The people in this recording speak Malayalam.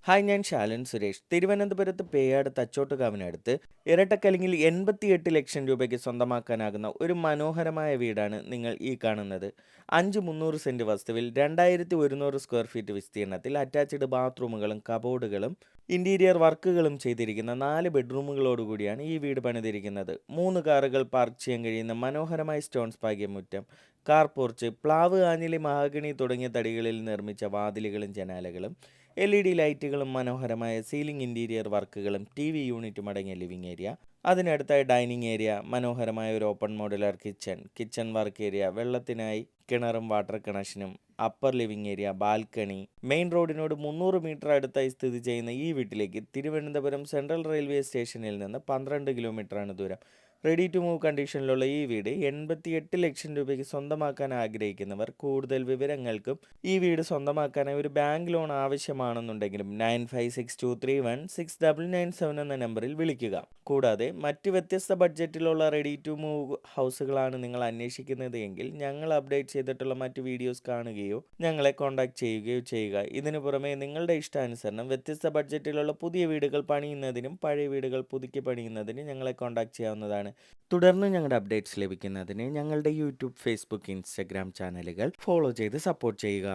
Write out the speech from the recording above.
ഹായ്, ഞാൻ ശാലൻ സുരേഷ്. തിരുവനന്തപുരത്ത് പേയാട് തച്ചോട്ടുകാവിനടുത്ത് ഇരട്ടക്കലിങ്ങിൽ 88 ലക്ഷം രൂപയ്ക്ക് സ്വന്തമാക്കാനാകുന്ന ഒരു മനോഹരമായ വീടാണ് നിങ്ങൾ ഈ കാണുന്നത്. 300 സെന്റ് വസ്തുവിൽ 2100 സ്ക്വയർ ഫീറ്റ് വിസ്തീർണത്തിൽ അറ്റാച്ച്ഡ് ബാത്റൂമുകളും കബോർഡുകളും ഇന്റീരിയർ വർക്കുകളും ചെയ്തിരിക്കുന്ന 4 ബെഡ്റൂമുകളോടുകൂടിയാണ് ഈ വീട് പണിതിരിക്കുന്നത്. 3 കാറുകൾ പാർക്ക് ചെയ്യാൻ കഴിയുന്ന മനോഹരമായ സ്റ്റോൺസ് പാകിയ മുറ്റം, കാർ പോർച്ച്, പ്ലാവ്, ആഞ്ഞിലി, മഹാഗണി തുടങ്ങിയ തടികളിൽ നിർമ്മിച്ച വാതിലുകളും ജനാലകളും, LED ലൈറ്റുകളും, മനോഹരമായ സീലിംഗ് ഇന്റീരിയർ വർക്കുകളും, TV യൂണിറ്റും അടങ്ങിയ ലിവിംഗ് ഏരിയ, അതിനടുത്തായി ഡൈനിങ് ഏരിയ, മനോഹരമായ ഒരു open modular kitchen work area, വെള്ളത്തിനായി കിണറും വാട്ടർ കണക്ഷനും, upper living area, balcony. Main റോഡിനോട് 300 മീറ്റർ അടുത്തായി സ്ഥിതി ചെയ്യുന്ന ഈ വീട്ടിലേക്ക് തിരുവനന്തപുരം സെൻട്രൽ റെയിൽവേ സ്റ്റേഷനിൽ നിന്ന് 12 കിലോമീറ്ററാണ് ദൂരം. റെഡി ടു മൂവ് കണ്ടീഷനിലുള്ള ഈ വീട് 88 ലക്ഷം രൂപയ്ക്ക് സ്വന്തമാക്കാൻ ആഗ്രഹിക്കുന്നവർ കൂടുതൽ വിവരങ്ങൾക്കും ഈ വീട് സ്വന്തമാക്കാനായി ഒരു ബാങ്ക് ലോൺ ആവശ്യമാണെന്നുണ്ടെങ്കിലും 9562316997 എന്ന നമ്പറിൽ വിളിക്കുക. കൂടാതെ മറ്റ് വ്യത്യസ്ത ബഡ്ജറ്റിലുള്ള റെഡി ടു മൂവ് ഹൗസുകളാണ് നിങ്ങൾ അന്വേഷിക്കുന്നത് എങ്കിൽ ഞങ്ങൾ അപ്ഡേറ്റ് ചെയ്തിട്ടുള്ള മറ്റ് വീഡിയോസ് കാണുകയോ ഞങ്ങളെ കോൺടാക്ട് ചെയ്യുകയോ ചെയ്യുക. ഇതിനു പുറമെ നിങ്ങളുടെ ഇഷ്ടാനുസരണം വ്യത്യസ്ത ബഡ്ജറ്റിലുള്ള പുതിയ വീടുകൾ പണിയുന്നതിനും പഴയ വീടുകൾ പുതുക്കി പണിയുന്നതിനും ഞങ്ങളെ കോൺടാക്ട് ചെയ്യാവുന്നതാണ്. തുടർന്ന് ഞങ്ങളുടെ അപ്ഡേറ്റ്സ് ലഭിക്കുന്നതിന് ഞങ്ങളുടെ യൂട്യൂബ്, ഫേസ്ബുക്ക്, ഇൻസ്റ്റഗ്രാം ചാനലുകൾ ഫോളോ ചെയ്ത് സപ്പോർട്ട് ചെയ്യുക.